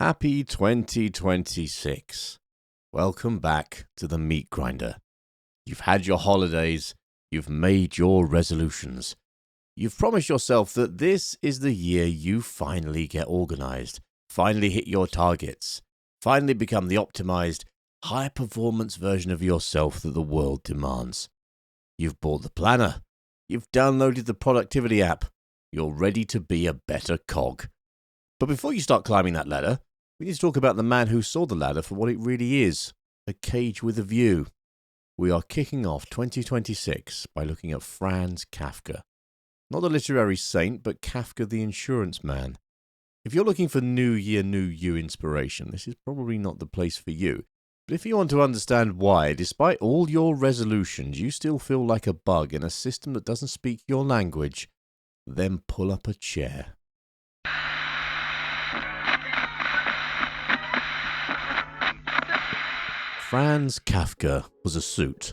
Happy 2026. Welcome back to the meat grinder. You've had your holidays, you've made your resolutions. You've promised yourself that this is the year you finally get organized, finally hit your targets, finally become the optimized, high-performance version of yourself that the world demands. You've bought the planner, you've downloaded the productivity app, you're ready to be a better cog. But before you start climbing that ladder, we need to talk about the man who saw the ladder for what it really is, a cage with a view. We are kicking off 2026 by looking at Franz Kafka. Not a literary saint, but Kafka the insurance man. If you're looking for New Year, New You inspiration, this is probably not the place for you. But if you want to understand why, despite all your resolutions, you still feel like a bug in a system that doesn't speak your language, then pull up a chair. Franz Kafka was a suit.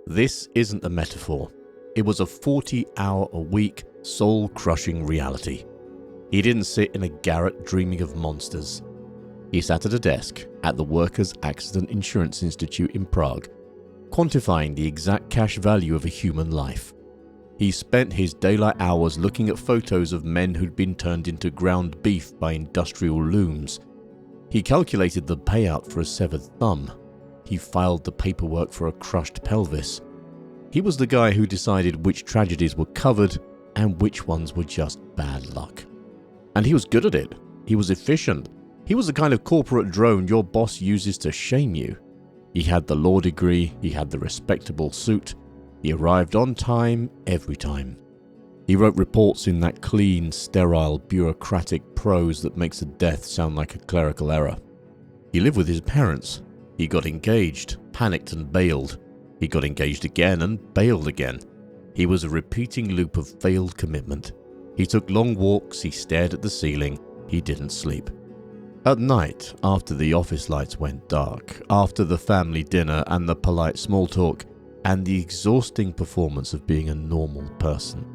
This isn't a metaphor. It was a 40-hour-a-week, soul-crushing reality. He didn't sit in a garret dreaming of monsters. He sat at a desk at the Workers' Accident Insurance Institute in Prague, quantifying the exact cash value of a human life. He spent his daylight hours looking at photos of men who'd been turned into ground beef by industrial looms. He calculated the payout for a severed thumb. He filed the paperwork for a crushed pelvis. He was the guy who decided which tragedies were covered and which ones were just bad luck. And he was good at it. He was efficient. He was the kind of corporate drone your boss uses to shame you. He had the law degree, he had the respectable suit, he arrived on time every time. He wrote reports in that clean, sterile, bureaucratic prose that makes a death sound like a clerical error. He lived with his parents. He got engaged, panicked and bailed. He got engaged again and bailed again. He was a repeating loop of failed commitment. He took long walks, he stared at the ceiling, he didn't sleep. At night, after the office lights went dark, after the family dinner and the polite small talk, and the exhausting performance of being a normal person,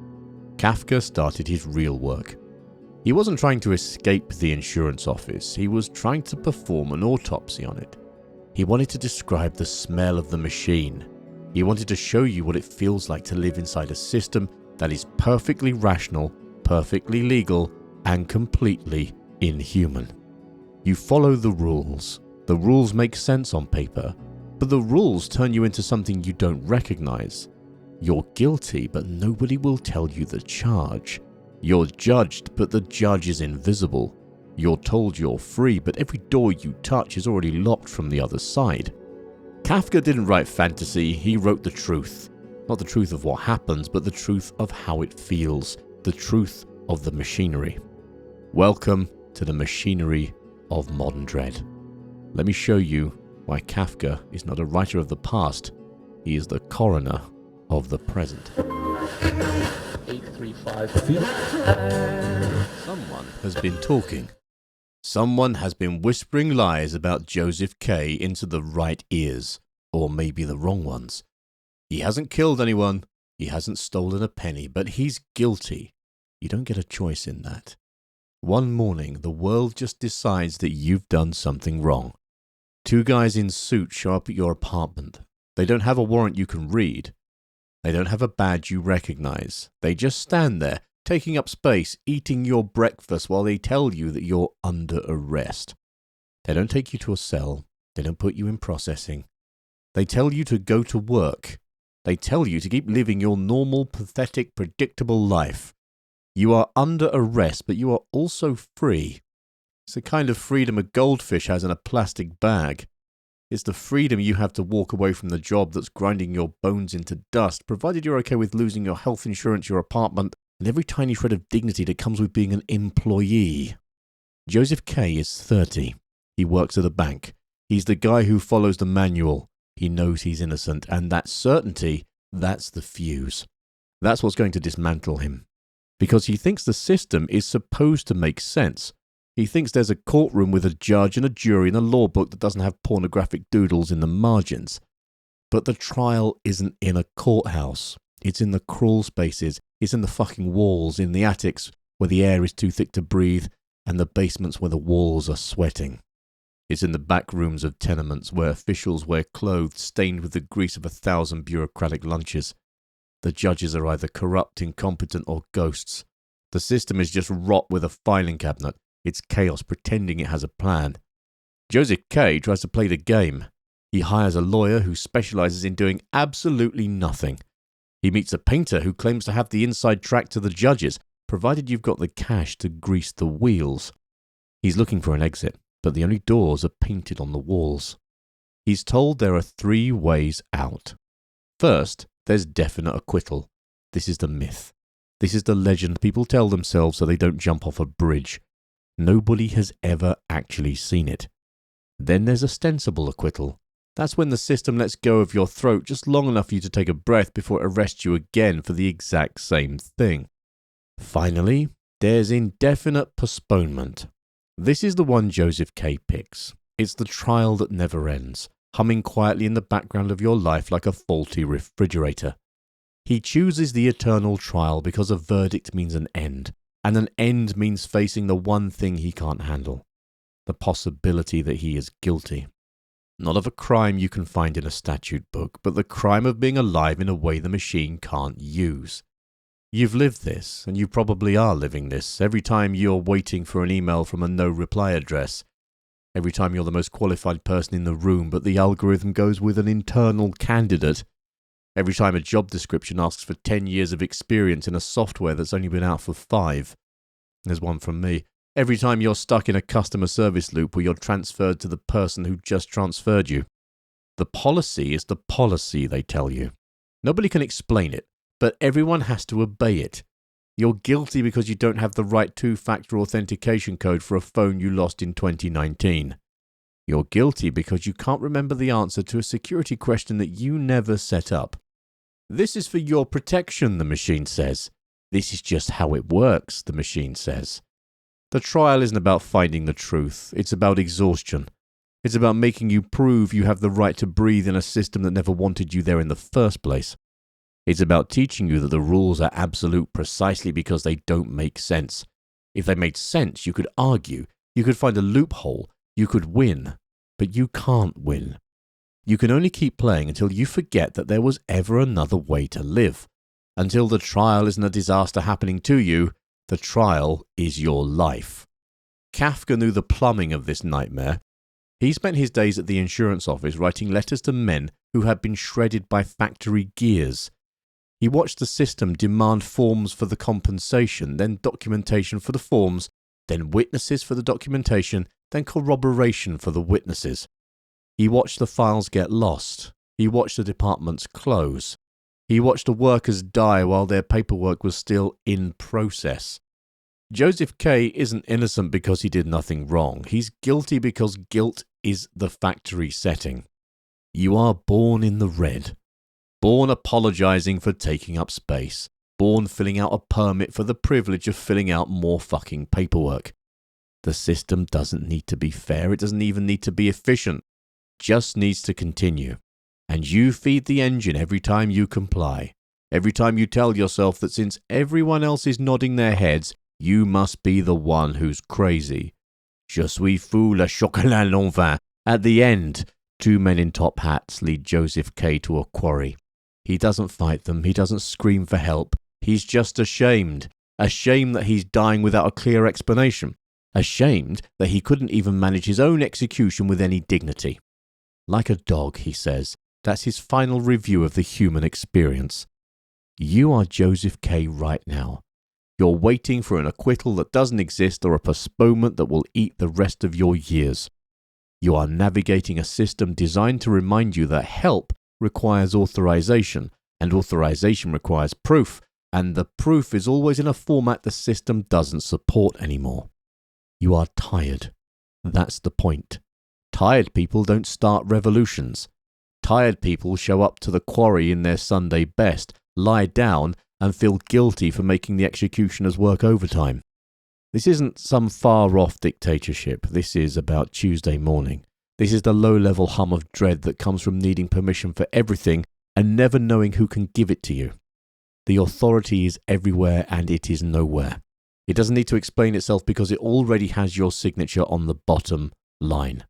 Kafka started his real work. He wasn't trying to escape the insurance office, he was trying to perform an autopsy on it. He wanted to describe the smell of the machine. He wanted to show you what it feels like to live inside a system that is perfectly rational, perfectly legal, and completely inhuman. You follow the rules. The rules make sense on paper, but the rules turn you into something you don't recognize. You're guilty, but nobody will tell you the charge. You're judged, but the judge is invisible. You're told you're free, but every door you touch is already locked from the other side. Kafka didn't write fantasy, he wrote the truth. Not the truth of what happens, but the truth of how it feels. The truth of the machinery. Welcome to the machinery of modern dread. Let me show you why Kafka is not a writer of the past, he is the coroner of the present. 835 feet. Someone has been talking. Someone has been whispering lies about Joseph K. into the right ears, or maybe the wrong ones. He hasn't killed anyone, he hasn't stolen a penny, but he's guilty. You don't get a choice in that. One morning, the world just decides that you've done something wrong. Two guys in suits show up at your apartment. They don't have a warrant you can read. They don't have a badge you recognize. They just stand there, taking up space, eating your breakfast while they tell you that you're under arrest. They don't take you to a cell. They don't put you in processing. They tell you to go to work. They tell you to keep living your normal, pathetic, predictable life. You are under arrest, but you are also free. It's the kind of freedom a goldfish has in a plastic bag. It's the freedom you have to walk away from the job that's grinding your bones into dust, provided you're okay with losing your health insurance, your apartment, and every tiny shred of dignity that comes with being an employee. Joseph K. is 30. He works at a bank. He's the guy who follows the manual. He knows he's innocent, and that certainty, that's the fuse. That's what's going to dismantle him. Because he thinks the system is supposed to make sense. He thinks there's a courtroom with a judge and a jury and a law book that doesn't have pornographic doodles in the margins. But the trial isn't in a courthouse. It's in the crawl spaces. It's in the fucking walls, in the attics, where the air is too thick to breathe, and the basements where the walls are sweating. It's in the back rooms of tenements where officials wear clothes stained with the grease of 1,000 bureaucratic lunches. The judges are either corrupt, incompetent, or ghosts. The system is just rot with a filing cabinet. It's chaos pretending it has a plan. Joseph K. tries to play the game. He hires a lawyer who specializes in doing absolutely nothing. He meets a painter who claims to have the inside track to the judges, provided you've got the cash to grease the wheels. He's looking for an exit, but the only doors are painted on the walls. He's told there are 3 ways out. First, there's definite acquittal. This is the myth. This is the legend people tell themselves so they don't jump off a bridge. Nobody has ever actually seen it. Then there's ostensible acquittal. That's when the system lets go of your throat just long enough for you to take a breath before it arrests you again for the exact same thing. Finally, there's indefinite postponement. This is the one Joseph K. picks. It's the trial that never ends, humming quietly in the background of your life like a faulty refrigerator. He chooses the eternal trial because a verdict means an end, and an end means facing the one thing he can't handle, the possibility that he is guilty. Not of a crime you can find in a statute book, but the crime of being alive in a way the machine can't use. You've lived this, and you probably are living this, every time you're waiting for an email from a no-reply address. Every time you're the most qualified person in the room, but the algorithm goes with an internal candidate. Every time a job description asks for 10 years of experience in a software that's only been out for 5. There's one from me. Every time you're stuck in a customer service loop where you're transferred to the person who just transferred you. The policy is the policy, they tell you. Nobody can explain it, but everyone has to obey it. You're guilty because you don't have the right 2-factor authentication code for a phone you lost in 2019. You're guilty because you can't remember the answer to a security question that you never set up. This is for your protection, the machine says. This is just how it works, the machine says. The trial isn't about finding the truth. It's about exhaustion. It's about making you prove you have the right to breathe in a system that never wanted you there in the first place. It's about teaching you that the rules are absolute precisely because they don't make sense. If they made sense, you could argue, you could find a loophole, you could win, but you can't win. You can only keep playing until you forget that there was ever another way to live. Until the trial isn't a disaster happening to you, the trial is your life. Kafka knew the plumbing of this nightmare. He spent his days at the insurance office writing letters to men who had been shredded by factory gears. He watched the system demand forms for the compensation, then documentation for the forms, then witnesses for the documentation, then corroboration for the witnesses. He watched the files get lost. He watched the departments close. He watched the workers die while their paperwork was still in process. Joseph K. isn't innocent because he did nothing wrong. He's guilty because guilt is the factory setting. You are born in the red. Born apologizing for taking up space. Born filling out a permit for the privilege of filling out more fucking paperwork. The system doesn't need to be fair. It doesn't even need to be efficient. Just needs to continue. And you feed the engine every time you comply. Every time you tell yourself that since everyone else is nodding their heads, you must be the one who's crazy. Je suis fou, le chocolat l'envin. At the end, 2 men in top hats lead Joseph K. to a quarry. He doesn't fight them. He doesn't scream for help. He's just ashamed. Ashamed that he's dying without a clear explanation. Ashamed that he couldn't even manage his own execution with any dignity. Like a dog, he says. That's his final review of the human experience. You are Joseph K. right now. You're waiting for an acquittal that doesn't exist or a postponement that will eat the rest of your years. You are navigating a system designed to remind you that help requires authorization, and authorization requires proof, and the proof is always in a format the system doesn't support anymore. You are tired. That's the point. Tired people don't start revolutions. Tired people show up to the quarry in their Sunday best, lie down, and feel guilty for making the executioners work overtime. This isn't some far-off dictatorship. This is about Tuesday morning. This is the low-level hum of dread that comes from needing permission for everything and never knowing who can give it to you. The authority is everywhere and it is nowhere. It doesn't need to explain itself because it already has your signature on the bottom line.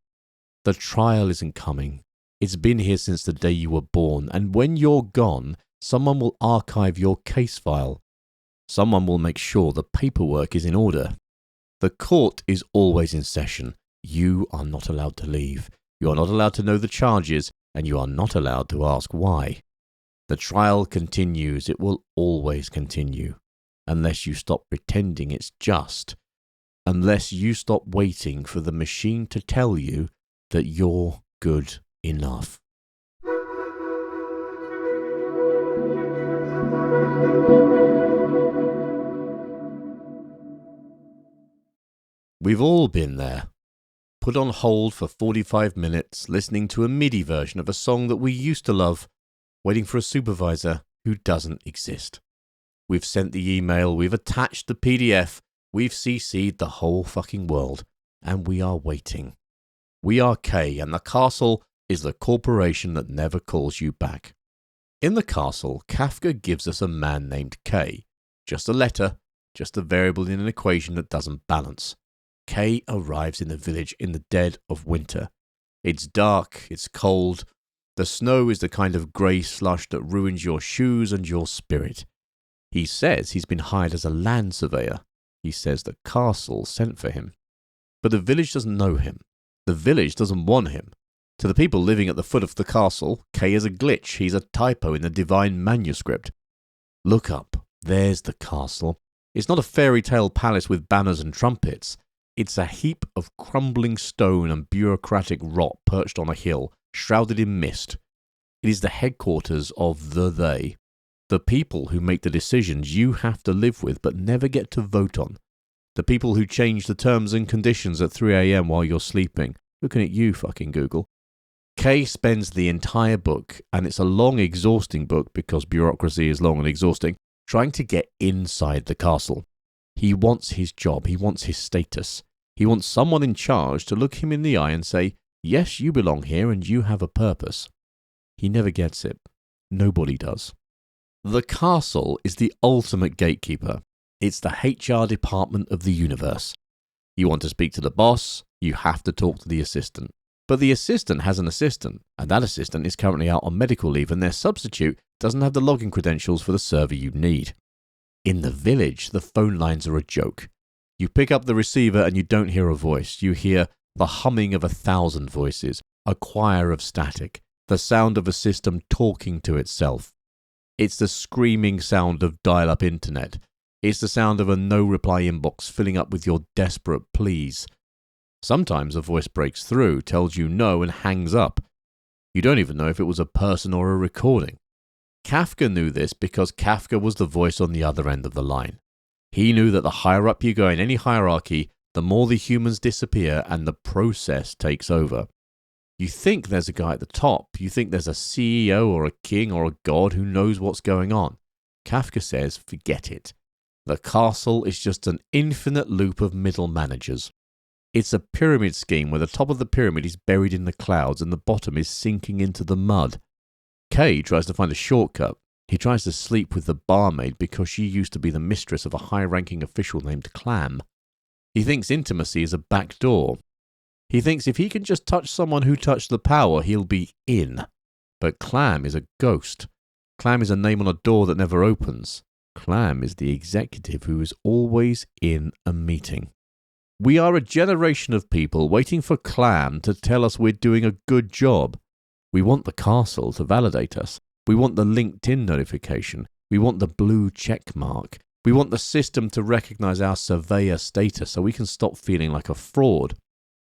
The trial isn't coming. It's been here since the day you were born, and when you're gone, someone will archive your case file. Someone will make sure the paperwork is in order. The court is always in session. You are not allowed to leave. You are not allowed to know the charges, and you are not allowed to ask why. The trial continues. It will always continue. Unless you stop pretending it's just. Unless you stop waiting for the machine to tell you that you're good enough. We've all been there. Put on hold for 45 minutes, listening to a MIDI version of a song that we used to love, waiting for a supervisor who doesn't exist. We've sent the email, we've attached the PDF, we've CC'd the whole fucking world, and we are waiting. We are K, and the castle is the corporation that never calls you back. In the castle, Kafka gives us a man named K. Just a letter, just a variable in an equation that doesn't balance. K arrives in the village in the dead of winter. It's dark, it's cold. The snow is the kind of grey slush that ruins your shoes and your spirit. He says he's been hired as a land surveyor. He says the castle sent for him. But the village doesn't know him. The village doesn't want him. To the people living at the foot of the castle, K is a glitch. He's a typo in the divine manuscript. Look up. There's the castle. It's not a fairy tale palace with banners and trumpets. It's a heap of crumbling stone and bureaucratic rot perched on a hill, shrouded in mist. It is the headquarters of the they. The people who make the decisions you have to live with but never get to vote on. The people who change the terms and conditions at 3 a.m. while you're sleeping. Looking at you, fucking Google. Kay spends the entire book, and it's a long, exhausting book because bureaucracy is long and exhausting, trying to get inside the castle. He wants his job. He wants his status. He wants someone in charge to look him in the eye and say, yes, you belong here and you have a purpose. He never gets it. Nobody does. The castle is the ultimate gatekeeper. It's the HR department of the universe. You want to speak to the boss, you have to talk to the assistant. But the assistant has an assistant, and that assistant is currently out on medical leave, and their substitute doesn't have the login credentials for the server you need. In the village, the phone lines are a joke. You pick up the receiver and you don't hear a voice. You hear the humming of 1,000 voices, a choir of static, the sound of a system talking to itself. It's the screaming sound of dial-up internet. It's the sound of a no-reply inbox filling up with your desperate pleas. Sometimes a voice breaks through, tells you no, and hangs up. You don't even know if it was a person or a recording. Kafka knew this because Kafka was the voice on the other end of the line. He knew that the higher up you go in any hierarchy, the more the humans disappear and the process takes over. You think there's a guy at the top. You think there's a CEO or a king or a god who knows what's going on. Kafka says, forget it. The castle is just an infinite loop of middle managers. It's a pyramid scheme where the top of the pyramid is buried in the clouds and the bottom is sinking into the mud. Kay tries to find a shortcut. He tries to sleep with the barmaid because she used to be the mistress of a high-ranking official named Clam. He thinks intimacy is a back door. He thinks if he can just touch someone who touched the power, he'll be in. But Clam is a ghost. Clam is a name on a door that never opens. Clam is the executive who is always in a meeting. We are a generation of people waiting for Clam to tell us we're doing a good job. We want the castle to validate us. We want the LinkedIn notification. We want the blue check mark. We want the system to recognize our surveyor status so we can stop feeling like a fraud.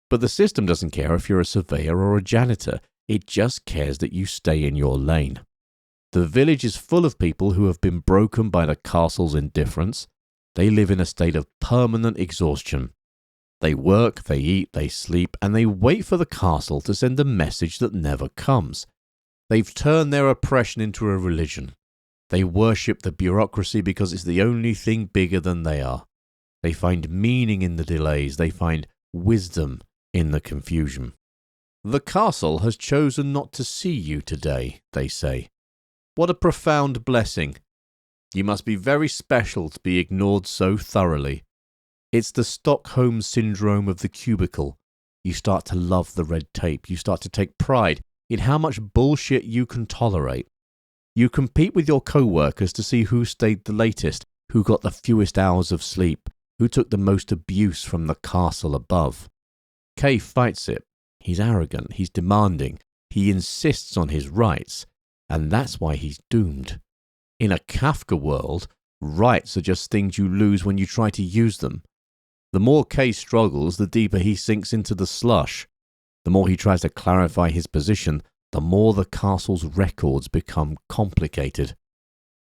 But the system doesn't care if you're a surveyor or a janitor. It just cares that you stay in your lane. The village is full of people who have been broken by the castle's indifference. They live in a state of permanent exhaustion. They work, they eat, they sleep, and they wait for the castle to send a message that never comes. They've turned their oppression into a religion. They worship the bureaucracy because it's the only thing bigger than they are. They find meaning in the delays. They find wisdom in the confusion. The castle has chosen not to see you today, they say. What a profound blessing. You must be very special to be ignored so thoroughly. It's the Stockholm syndrome of the cubicle. You start to love the red tape. You start to take pride in how much bullshit you can tolerate. You compete with your co-workers to see who stayed the latest, who got the fewest hours of sleep, who took the most abuse from the castle above. Kay fights it. He's arrogant. He's demanding. He insists on his rights. And that's why he's doomed. In a Kafka world, rights are just things you lose when you try to use them. The more Kay struggles, the deeper he sinks into the slush. The more he tries to clarify his position, the more the castle's records become complicated.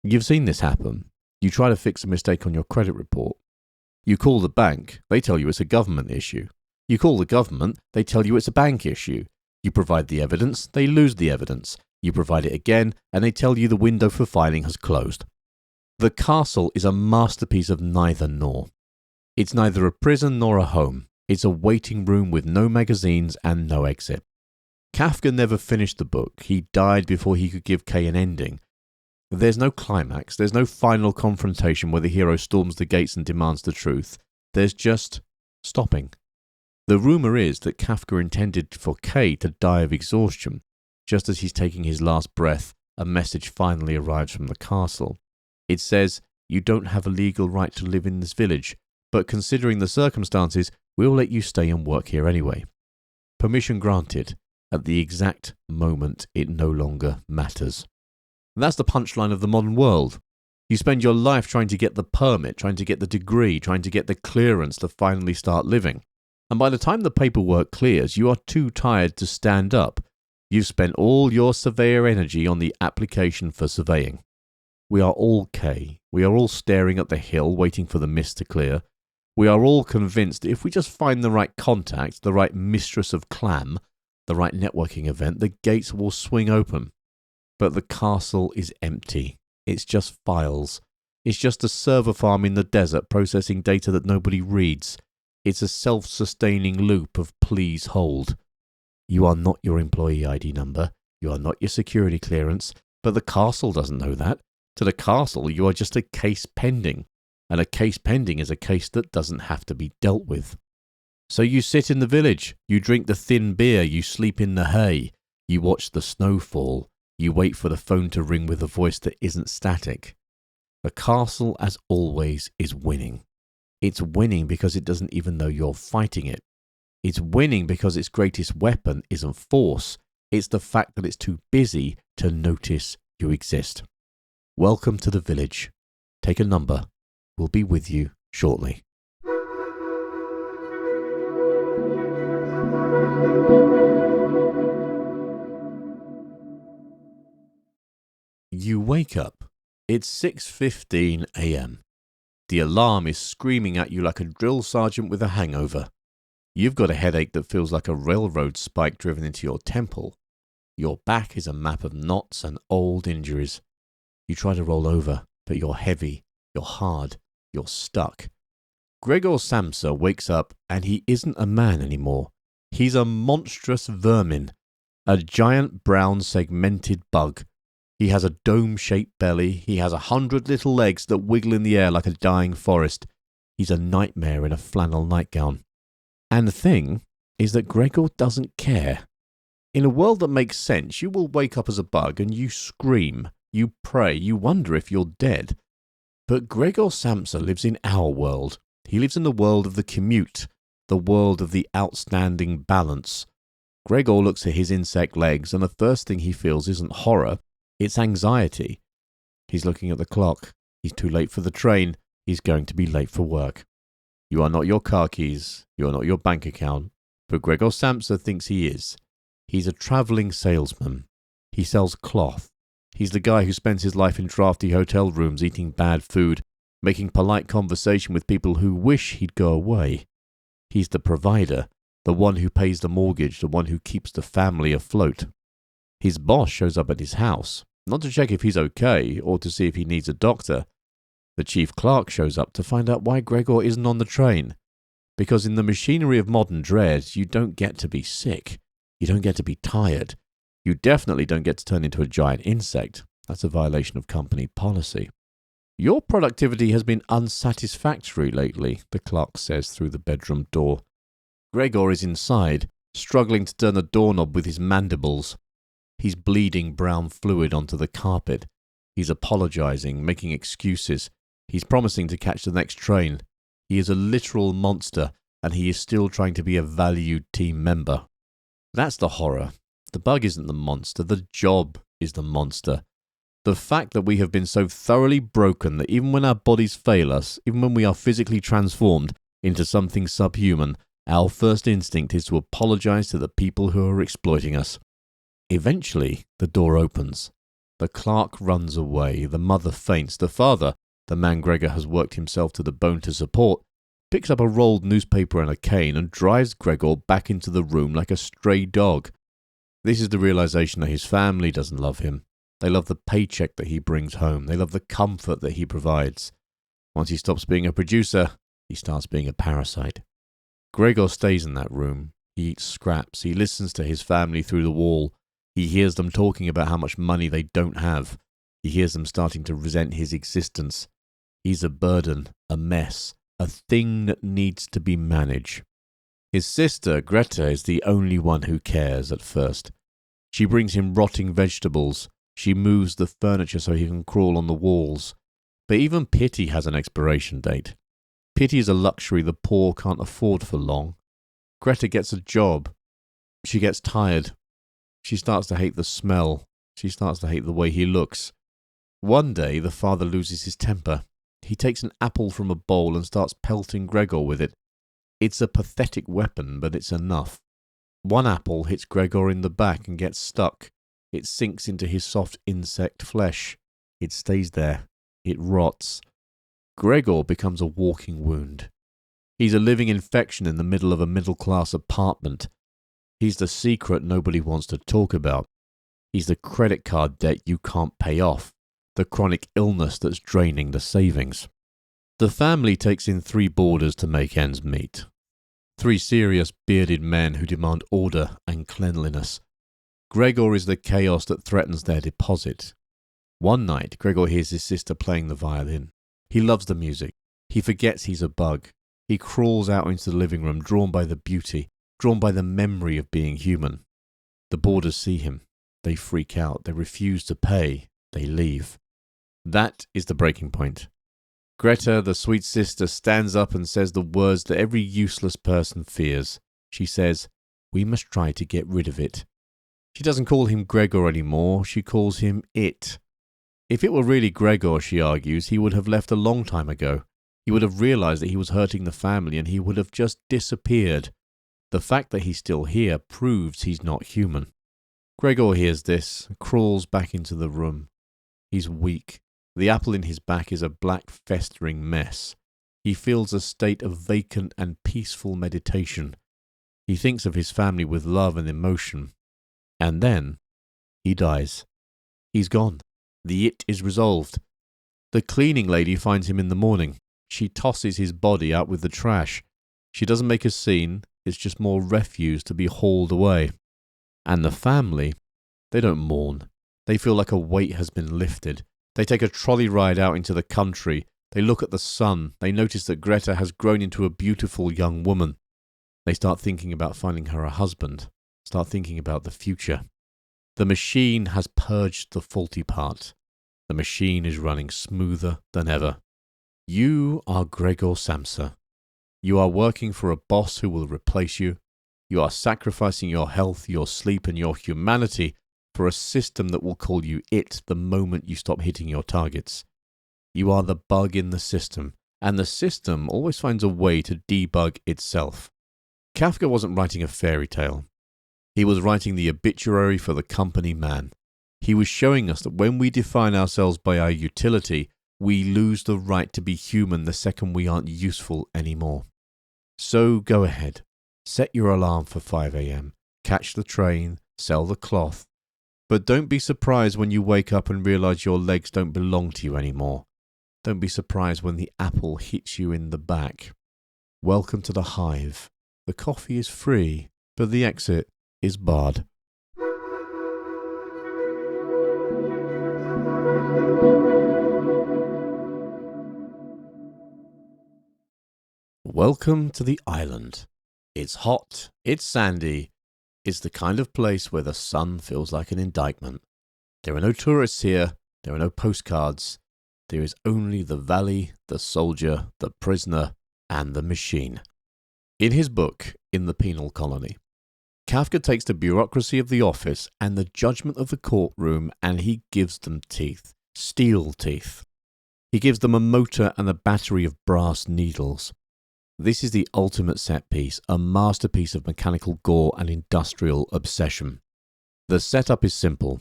You've seen this happen. You try to fix a mistake on your credit report. You call the bank, they tell you it's a government issue. You call the government, they tell you it's a bank issue. You provide the evidence, they lose the evidence. You provide it again, and they tell you the window for filing has closed. The castle is a masterpiece of neither nor. It's neither a prison nor a home. It's a waiting room with no magazines and no exit. Kafka never finished the book. He died before he could give Kay an ending. There's no climax. There's no final confrontation where the hero storms the gates and demands the truth. There's just stopping. The rumour is that Kafka intended for Kay to die of exhaustion. Just as he's taking his last breath, a message finally arrives from the castle. It says, "You don't have a legal right to live in this village, but considering the circumstances, we'll let you stay and work here anyway." Permission granted. At the exact moment it no longer matters. And that's the punchline of the modern world. You spend your life trying to get the permit, trying to get the degree, trying to get the clearance to finally start living. And by the time the paperwork clears, you are too tired to stand up. You've spent all your surveyor energy on the application for surveying. We are all Kay. We are all staring at the hill, waiting for the mist to clear. We are all convinced that if we just find the right contact, the right mistress of clam, the right networking event, the gates will swing open. But the castle is empty. It's just files. It's just a server farm in the desert processing data that nobody reads. It's a self-sustaining loop of please hold. You are not your employee ID number. You are not your security clearance. But the castle doesn't know that. To the castle, you are just a case pending. And a case pending is a case that doesn't have to be dealt with. So you sit in the village. You drink the thin beer. You sleep in the hay. You watch the snow fall. You wait for the phone to ring with a voice that isn't static. The castle, as always, is winning. It's winning because it doesn't even know you're fighting it. It's winning because its greatest weapon isn't force. It's the fact that it's too busy to notice you exist. Welcome to the village. Take a number. We'll be with you shortly. You wake up. It's 6:15 a.m. The alarm is screaming at you like a drill sergeant with a hangover. You've got a headache that feels like a railroad spike driven into your temple. Your back is a map of knots and old injuries. You try to roll over, but you're heavy, you're hard, you're stuck. Gregor Samsa wakes up and he isn't a man anymore. He's a monstrous vermin, a giant brown segmented bug. He has a dome-shaped belly. He has 100 little legs that wiggle in the air like a dying forest. He's a nightmare in a flannel nightgown. And the thing is that Gregor doesn't care. In a world that makes sense, you will wake up as a bug and you scream, you pray, you wonder if you're dead. But Gregor Samsa lives in our world. He lives in the world of the commute, the world of the outstanding balance. Gregor looks at his insect legs and the first thing he feels isn't horror, it's anxiety. He's looking at the clock. He's too late for the train. He's going to be late for work. You are not your car keys. You are not your bank account. But Gregor Samsa thinks he is. He's a travelling salesman. He sells cloth. He's the guy who spends his life in drafty hotel rooms eating bad food, making polite conversation with people who wish he'd go away. He's the provider, the one who pays the mortgage, the one who keeps the family afloat. His boss shows up at his house, not to check if he's okay or to see if he needs a doctor. The chief clerk shows up to find out why Gregor isn't on the train. Because in the machinery of modern dread, you don't get to be sick. You don't get to be tired. You definitely don't get to turn into a giant insect. That's a violation of company policy. Your productivity has been unsatisfactory lately, the clerk says through the bedroom door. Gregor is inside, struggling to turn the doorknob with his mandibles. He's bleeding brown fluid onto the carpet. He's apologizing, making excuses. He's promising to catch the next train. He is a literal monster, and he is still trying to be a valued team member. That's the horror. The bug isn't the monster, the job is the monster. The fact that we have been so thoroughly broken that even when our bodies fail us, even when we are physically transformed into something subhuman, our first instinct is to apologize to the people who are exploiting us. Eventually, the door opens. The clerk runs away, the mother faints, the father, the man Gregor has worked himself to the bone to support, picks up a rolled newspaper and a cane and drives Gregor back into the room like a stray dog. This is the realization that his family doesn't love him. They love the paycheck that he brings home. They love the comfort that he provides. Once he stops being a producer, he starts being a parasite. Gregor stays in that room. He eats scraps. He listens to his family through the wall. He hears them talking about how much money they don't have. He hears them starting to resent his existence. He's a burden, a mess, a thing that needs to be managed. His sister, Greta, is the only one who cares at first. She brings him rotting vegetables. She moves the furniture so he can crawl on the walls. But even pity has an expiration date. Pity is a luxury the poor can't afford for long. Greta gets a job. She gets tired. She starts to hate the smell. She starts to hate the way he looks. One day, the father loses his temper. He takes an apple from a bowl and starts pelting Gregor with it. It's a pathetic weapon, but it's enough. One apple hits Gregor in the back and gets stuck. It sinks into his soft insect flesh. It stays there. It rots. Gregor becomes a walking wound. He's a living infection in the middle of a middle-class apartment. He's the secret nobody wants to talk about. He's the credit card debt you can't pay off. The chronic illness that's draining the savings. The family takes in 3 boarders to make ends meet. 3 serious bearded men who demand order and cleanliness. Gregor is the chaos that threatens their deposit. One night, Gregor hears his sister playing the violin. He loves the music. He forgets he's a bug. He crawls out into the living room, drawn by the beauty, drawn by the memory of being human. The boarders see him. They freak out. They refuse to pay. They leave. That is the breaking point. Greta, the sweet sister, stands up and says the words that every useless person fears. She says, "We must try to get rid of it." She doesn't call him Gregor anymore. She calls him it. If it were really Gregor, she argues, he would have left a long time ago. He would have realized that he was hurting the family and he would have just disappeared. The fact that he's still here proves he's not human. Gregor hears this, crawls back into the room. He's weak. The apple in his back is a black festering mess. He feels a state of vacant and peaceful meditation. He thinks of his family with love and emotion. And then, he dies. He's gone. The it is resolved. The cleaning lady finds him in the morning. She tosses his body out with the trash. She doesn't make a scene. It's just more refuse to be hauled away. And the family, they don't mourn. They feel like a weight has been lifted. They take a trolley ride out into the country. They look at the sun. They notice that Greta has grown into a beautiful young woman. They start thinking about finding her a husband. Start thinking about the future. The machine has purged the faulty part. The machine is running smoother than ever. You are Gregor Samsa. You are working for a boss who will replace you. You are sacrificing your health, your sleep, and your humanity for a system that will call you it the moment you stop hitting your targets. You are the bug in the system, and the system always finds a way to debug itself. Kafka wasn't writing a fairy tale. He was writing the obituary for the company man. He was showing us that when we define ourselves by our utility, we lose the right to be human the second we aren't useful anymore. So go ahead. Set your alarm for 5 a.m. Catch the train, sell the cloth. But don't be surprised when you wake up and realize your legs don't belong to you anymore. Don't be surprised when the apple hits you in the back. Welcome to the hive. The coffee is free, but the exit is barred. Welcome to the island. It's hot, it's sandy, it's the kind of place where the sun feels like an indictment. There are no tourists here, there are no postcards. There is only the valley, the soldier, the prisoner, and the machine. In his book, In the Penal Colony, Kafka takes the bureaucracy of the office and the judgment of the courtroom and he gives them teeth, steel teeth. He gives them a motor and a battery of brass needles. This is the ultimate set piece, a masterpiece of mechanical gore and industrial obsession. The setup is simple.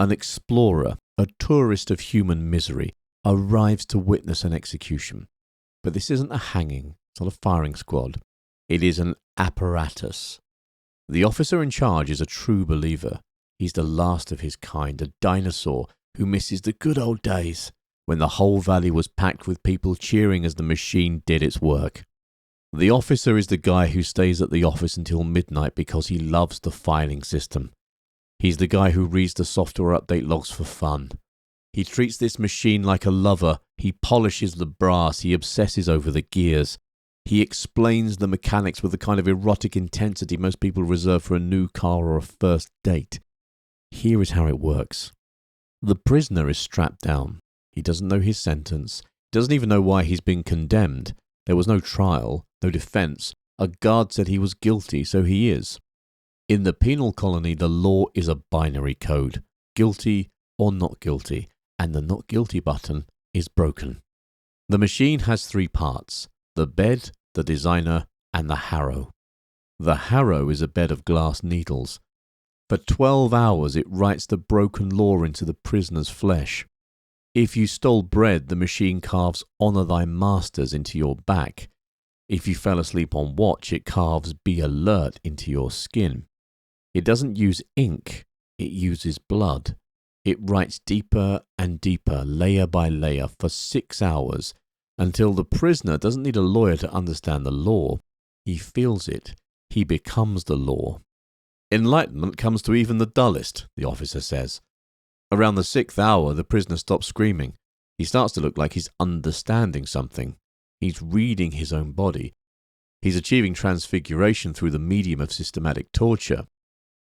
An explorer, a tourist of human misery, arrives to witness an execution. But this isn't a hanging, it's not a firing squad. It is an apparatus. The officer in charge is a true believer. He's the last of his kind, a dinosaur who misses the good old days when the whole valley was packed with people cheering as the machine did its work. The officer is the guy who stays at the office until midnight because he loves the filing system. He's the guy who reads the software update logs for fun. He treats this machine like a lover. He polishes the brass. He obsesses over the gears. He explains the mechanics with the kind of erotic intensity most people reserve for a new car or a first date. Here is how it works. The prisoner is strapped down. He doesn't know his sentence. He doesn't even know why he's been condemned. There was no trial, no defense. A guard said he was guilty, so he is. In the penal colony, the law is a binary code, guilty or not guilty, and the not guilty button is broken. The machine has three parts: the bed, the designer, and the harrow. The harrow is a bed of glass needles. For 12 hours it writes the broken law into the prisoner's flesh. If you stole bread, the machine carves "Honour thy masters" into your back. If you fell asleep on watch, it carves "Be alert" into your skin. It doesn't use ink, it uses blood. It writes deeper and deeper, layer by layer, for 6 hours, until the prisoner doesn't need a lawyer to understand the law. He feels it. He becomes the law. Enlightenment comes to even the dullest, the officer says. Around the 6th hour, the prisoner stops screaming. He starts to look like he's understanding something. He's reading his own body. He's achieving transfiguration through the medium of systematic torture.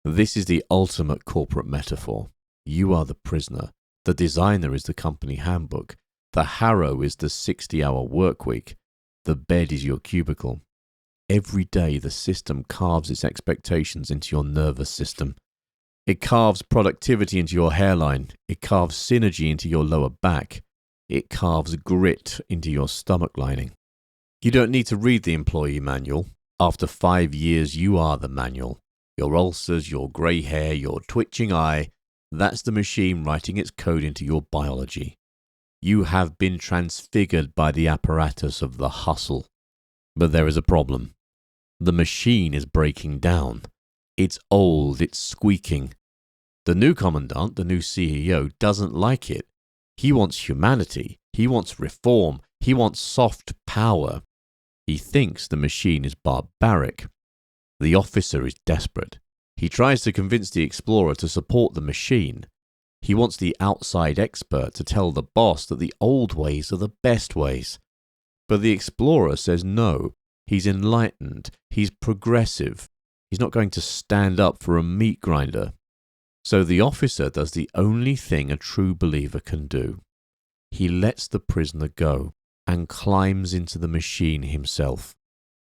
This is the ultimate corporate metaphor. You are the prisoner. The designer is the company handbook. The harrow is the 60-hour work week. The bed is your cubicle. Every day the system carves its expectations into your nervous system. It carves productivity into your hairline. It carves synergy into your lower back. It carves grit into your stomach lining. You don't need to read the employee manual. After 5 years, you are the manual. Your ulcers, your grey hair, your twitching eye, that's the machine writing its code into your biology. You have been transfigured by the apparatus of the hustle. But there is a problem. The machine is breaking down. It's old, it's squeaking. The new commandant, the new CEO, doesn't like it. He wants humanity. He wants reform. He wants soft power. He thinks the machine is barbaric. The officer is desperate. He tries to convince the explorer to support the machine. He wants the outside expert to tell the boss that the old ways are the best ways. But the explorer says no. He's enlightened. He's progressive. He's not going to stand up for a meat grinder. So the officer does the only thing a true believer can do. He lets the prisoner go and climbs into the machine himself.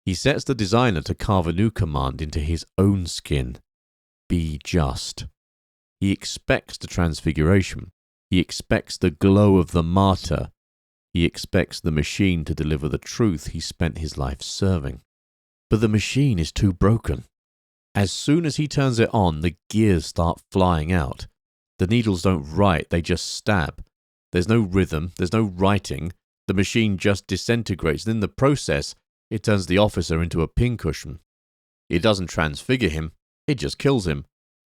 He sets the designer to carve a new command into his own skin. Be just. He expects the transfiguration. He expects the glow of the martyr. He expects the machine to deliver the truth he spent his life serving. But the machine is too broken. As soon as he turns it on, the gears start flying out. The needles don't write, they just stab. There's no rhythm, there's no writing. The machine just disintegrates. And in the process, it turns the officer into a pincushion. It doesn't transfigure him, it just kills him.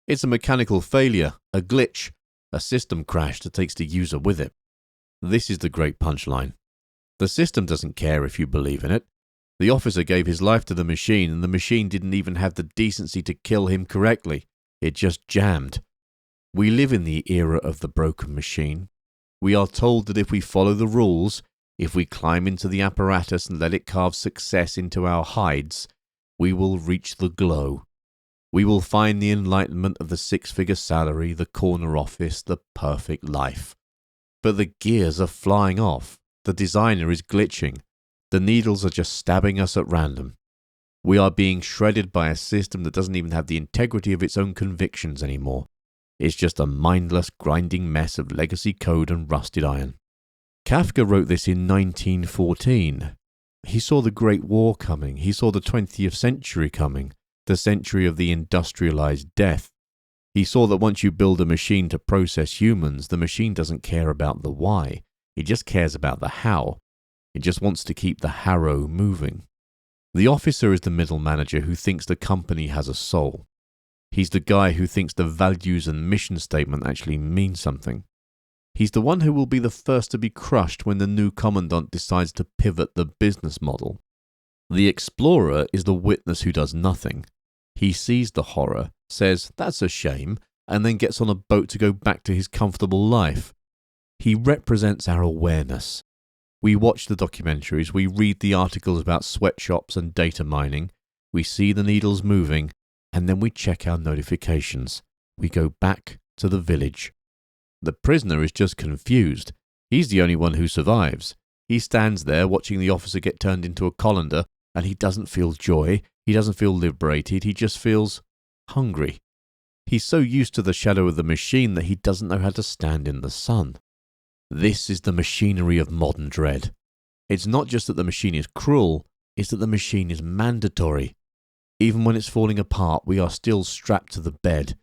It's a mechanical failure, a glitch, a system crash that takes the user with it. This is the great punchline. The system doesn't care if you believe in it. The officer gave his life to the machine, and the machine didn't even have the decency to kill him correctly. It just jammed. We live in the era of the broken machine. We are told that if we follow the rules, If we climb into the apparatus and let it carve success into our hides, we will reach the glow. We will find the enlightenment of the six-figure salary, the corner office, the perfect life. But the gears are flying off. The designer is glitching. The needles are just stabbing us at random. We are being shredded by a system that doesn't even have the integrity of its own convictions anymore. It's just a mindless, grinding mess of legacy code and rusted iron. Kafka wrote this in 1914. He saw the Great War coming. He saw the 20th century coming, the century of the industrialized death. He saw that once you build a machine to process humans, the machine doesn't care about the why. It just cares about the how. It just wants to keep the harrow moving. The officer is the middle manager who thinks the company has a soul. He's the guy who thinks the values and mission statement actually mean something. He's the one who will be the first to be crushed when the new commandant decides to pivot the business model. The explorer is the witness who does nothing. He sees the horror, says, "That's a shame," and then gets on a boat to go back to his comfortable life. He represents our awareness. We watch the documentaries, we read the articles about sweatshops and data mining, we see the needles moving, and then we check our notifications. We go back to the village. The prisoner is just confused. He's the only one who survives. He stands there watching the officer get turned into a colander, and he doesn't feel joy, he doesn't feel liberated, he just feels hungry. He's so used to the shadow of the machine that he doesn't know how to stand in the sun. This is the machinery of modern dread. It's not just that the machine is cruel, it's that the machine is mandatory. Even when it's falling apart, we are still strapped to the bed.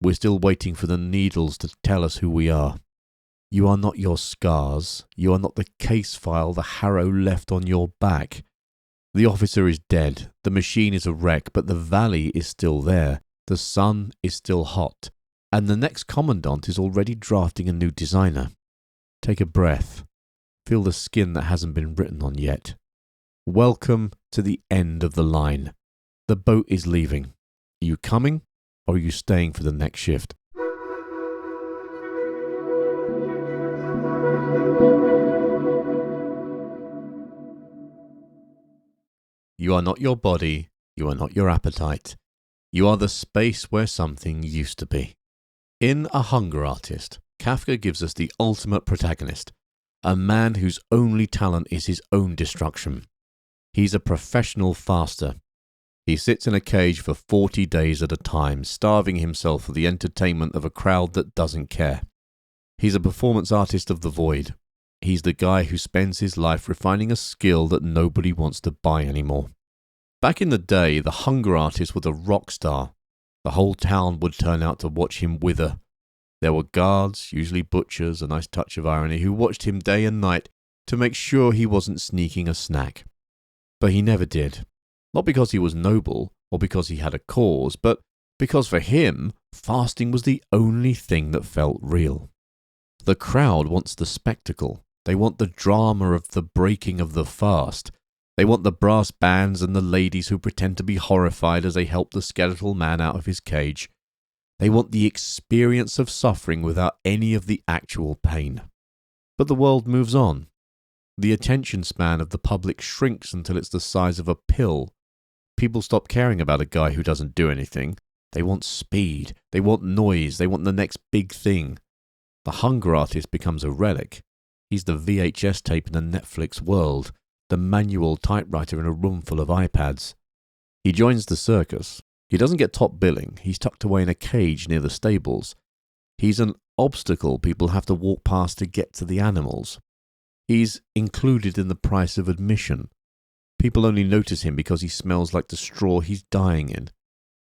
We're still waiting for the needles to tell us who we are. You are not your scars. You are not the case file, the harrow left on your back. The officer is dead. The machine is a wreck, but the valley is still there. The sun is still hot. And the next commandant is already drafting a new designer. Take a breath. Feel the skin that hasn't been written on yet. Welcome to the end of the line. The boat is leaving. Are you coming, or are you staying for the next shift? You are not your body. You are not your appetite. You are the space where something used to be. In A Hunger Artist, Kafka gives us the ultimate protagonist, a man whose only talent is his own destruction. He's a professional faster. He sits in a cage for 40 days at a time, starving himself for the entertainment of a crowd that doesn't care. He's a performance artist of the void. He's the guy who spends his life refining a skill that nobody wants to buy anymore. Back in the day, the hunger artist was a rock star. The whole town would turn out to watch him wither. There were guards, usually butchers, a nice touch of irony, who watched him day and night to make sure he wasn't sneaking a snack. But he never did. Not because he was noble or because he had a cause, but because for him, fasting was the only thing that felt real. The crowd wants the spectacle. They want the drama of the breaking of the fast. They want the brass bands and the ladies who pretend to be horrified as they help the skeletal man out of his cage. They want the experience of suffering without any of the actual pain. But the world moves on. The attention span of the public shrinks until it's the size of a pill. People stop caring about a guy who doesn't do anything. They want speed. They want noise. They want the next big thing. The hunger artist becomes a relic. He's the VHS tape in a Netflix world, the manual typewriter in a room full of iPads. He joins the circus. He doesn't get top billing. He's tucked away in a cage near the stables. He's an obstacle people have to walk past to get to the animals. He's included in the price of admission. People only notice him because he smells like the straw he's dying in.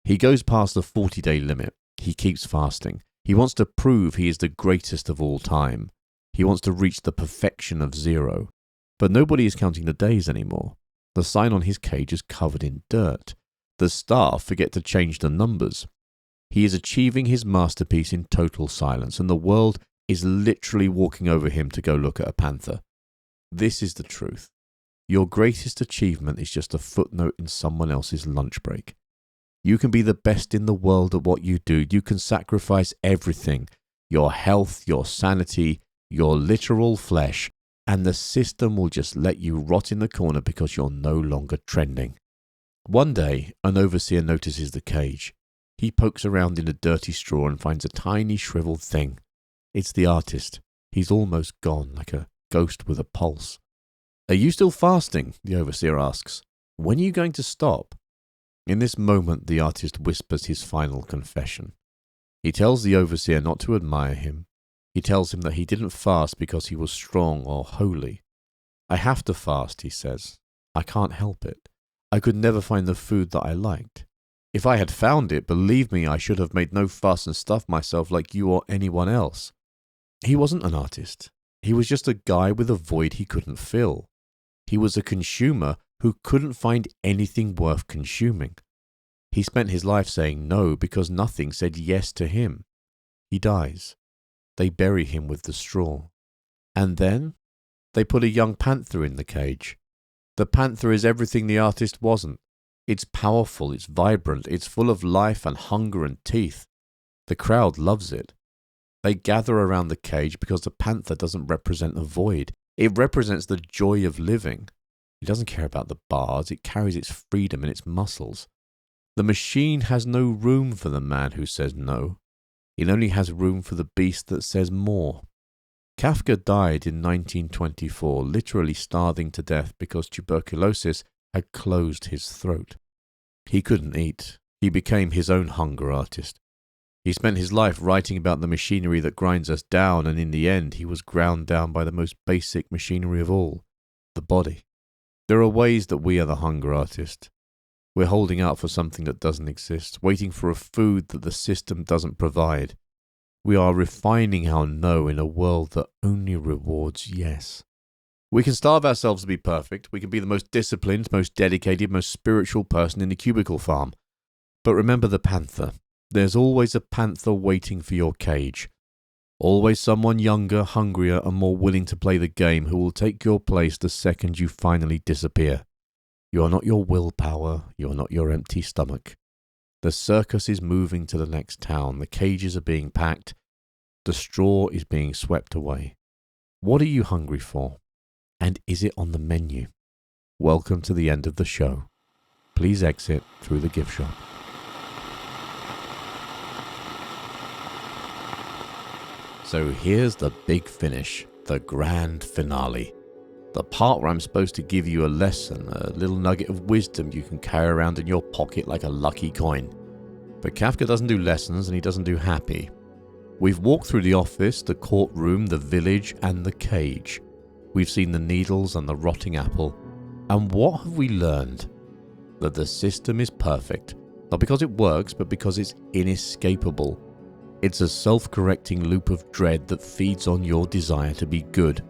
He goes past the 40-day limit. He keeps fasting. He wants to prove he is the greatest of all time. He wants to reach the perfection of zero. But nobody is counting the days anymore. The sign on his cage is covered in dirt. The staff forget to change the numbers. He is achieving his masterpiece in total silence, and the world is literally walking over him to go look at a panther. This is the truth. Your greatest achievement is just a footnote in someone else's lunch break. You can be the best in the world at what you do. You can sacrifice everything, your health, your sanity, your literal flesh, and the system will just let you rot in the corner because you're no longer trending. One day, an overseer notices the cage. He pokes around in a dirty straw and finds a tiny shriveled thing. It's the artist. He's almost gone, like a ghost with a pulse. "Are you still fasting?" the overseer asks. "When are you going to stop?" In this moment, the artist whispers his final confession. He tells the overseer not to admire him. He tells him that he didn't fast because he was strong or holy. "I have to fast," he says. "I can't help it. I could never find the food that I liked. If I had found it, believe me, I should have made no fuss and stuffed myself like you or anyone else." He wasn't an artist. He was just a guy with a void he couldn't fill. He was a consumer who couldn't find anything worth consuming. He spent his life saying no because nothing said yes to him. He dies. They bury him with the straw. And then they put a young panther in the cage. The panther is everything the artist wasn't. It's powerful, it's vibrant, it's full of life and hunger and teeth. The crowd loves it. They gather around the cage because the panther doesn't represent a void. It represents the joy of living. It doesn't care about the bars, it carries its freedom in its muscles. The machine has no room for the man who says no. It only has room for the beast that says more. Kafka died in 1924, literally starving to death because tuberculosis had closed his throat. He couldn't eat. He became his own hunger artist. He spent his life writing about the machinery that grinds us down, and in the end he was ground down by the most basic machinery of all, the body. There are ways that we are the hunger artist. We're holding out for something that doesn't exist, waiting for a food that the system doesn't provide. We are refining our no in a world that only rewards yes. We can starve ourselves to be perfect. We can be the most disciplined, most dedicated, most spiritual person in the cubicle farm. But remember the panther. There's always a panther waiting for your cage. Always someone younger, hungrier, and more willing to play the game who will take your place the second you finally disappear. You are not your willpower. You are not your empty stomach. The circus is moving to the next town. The cages are being packed. The straw is being swept away. What are you hungry for? And is it on the menu? Welcome to the end of the show. Please exit through the gift shop. So here's the big finish, the grand finale. The part where I'm supposed to give you a lesson, a little nugget of wisdom you can carry around in your pocket like a lucky coin. But Kafka doesn't do lessons and he doesn't do happy. We've walked through the office, the courtroom, the village, and the cage. We've seen the needles and the rotting apple. And what have we learned? That the system is perfect, not because it works, but because it's inescapable. It's a self-correcting loop of dread that feeds on your desire to be good.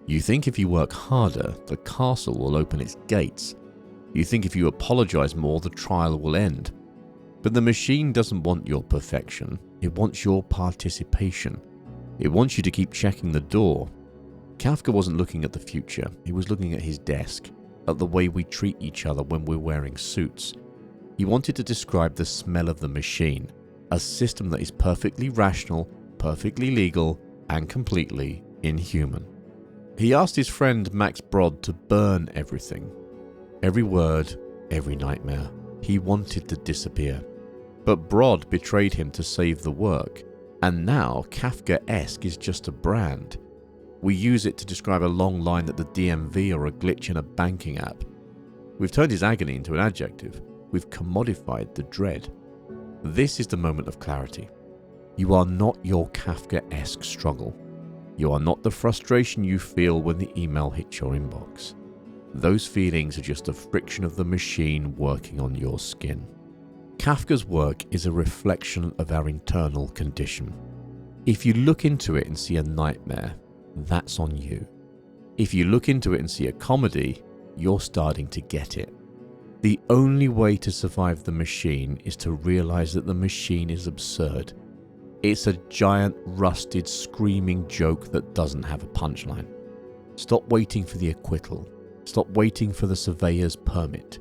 You think if you work harder, the castle will open its gates. You think if you apologize more, the trial will end. But the machine doesn't want your perfection. It wants your participation. It wants you to keep checking the door. Kafka wasn't looking at the future. He was looking at his desk, at the way we treat each other when we're wearing suits. He wanted to describe the smell of the machine, a system that is perfectly rational, perfectly legal, and completely inhuman. He asked his friend Max Brod to burn everything. Every word, every nightmare. He wanted to disappear. But Brod betrayed him to save the work, and now Kafkaesque is just a brand. We use it to describe a long line at the DMV or a glitch in a banking app. We've turned his agony into an adjective. We've commodified the dread. This is the moment of clarity. You are not your Kafkaesque struggle. You are not the frustration you feel when the email hits your inbox. Those feelings are just a friction of the machine working on your skin. Kafka's work is a reflection of our internal condition. If you look into it and see a nightmare, that's on you. If you look into it and see a comedy, you're starting to get it. The only way to survive the machine is to realize that the machine is absurd. It's a giant, rusted, screaming joke that doesn't have a punchline. Stop waiting for the acquittal. Stop waiting for the surveyor's permit.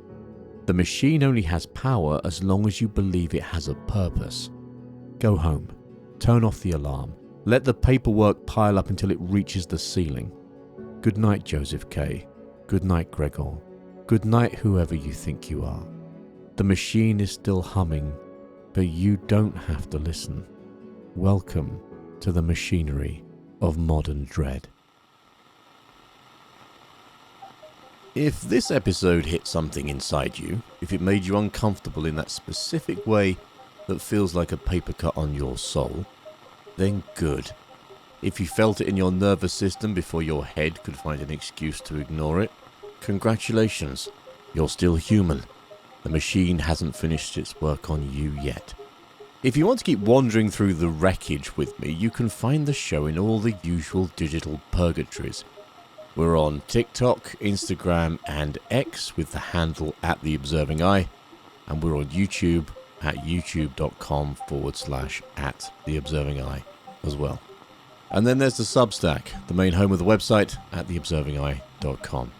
The machine only has power as long as you believe it has a purpose. Go home. Turn off the alarm. Let the paperwork pile up until it reaches the ceiling. Good night, Joseph K. Good night, Gregor. Good night, whoever you think you are. The machine is still humming, but you don't have to listen. Welcome to the machinery of modern dread. If this episode hit something inside you, if it made you uncomfortable in that specific way that feels like a paper cut on your soul, then good. If you felt it in your nervous system before your head could find an excuse to ignore it, congratulations, you're still human. The machine hasn't finished its work on you yet. If you want to keep wandering through the wreckage with me, you can find the show in all the usual digital purgatories. We're on TikTok, Instagram and X with the handle @TheObservingEye, and we're on YouTube at youtube.com/@TheObservingEye as well. And then there's the Substack, the main home of the website, @TheObservingEye.com.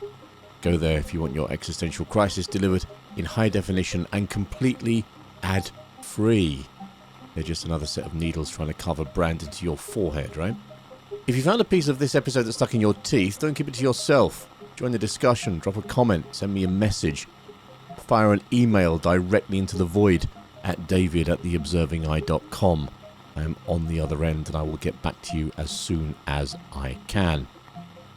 Go there if you want your existential crisis delivered in high definition and completely ad-free. They're just another set of needles trying to carve a brand into your forehead, right? If you found a piece of this episode that's stuck in your teeth, don't keep it to yourself. Join the discussion, drop a comment, send me a message. Fire an email directly into the void at david@theobservingeye.com. I am on the other end and I will get back to you as soon as I can.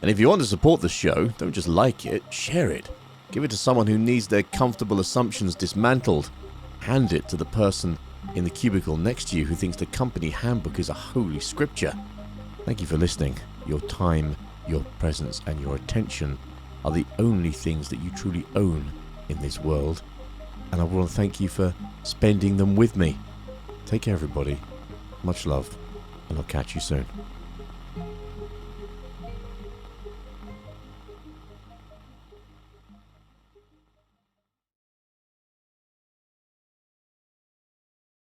And if you want to support the show, don't just like it, share it. Give it to someone who needs their comfortable assumptions dismantled. Hand it to the person in the cubicle next to you who thinks the company handbook is a holy scripture. Thank you for listening. Your time, your presence and your attention are the only things that you truly own in this world. And I want to thank you for spending them with me. Take care, everybody. Much love, and I'll catch you soon.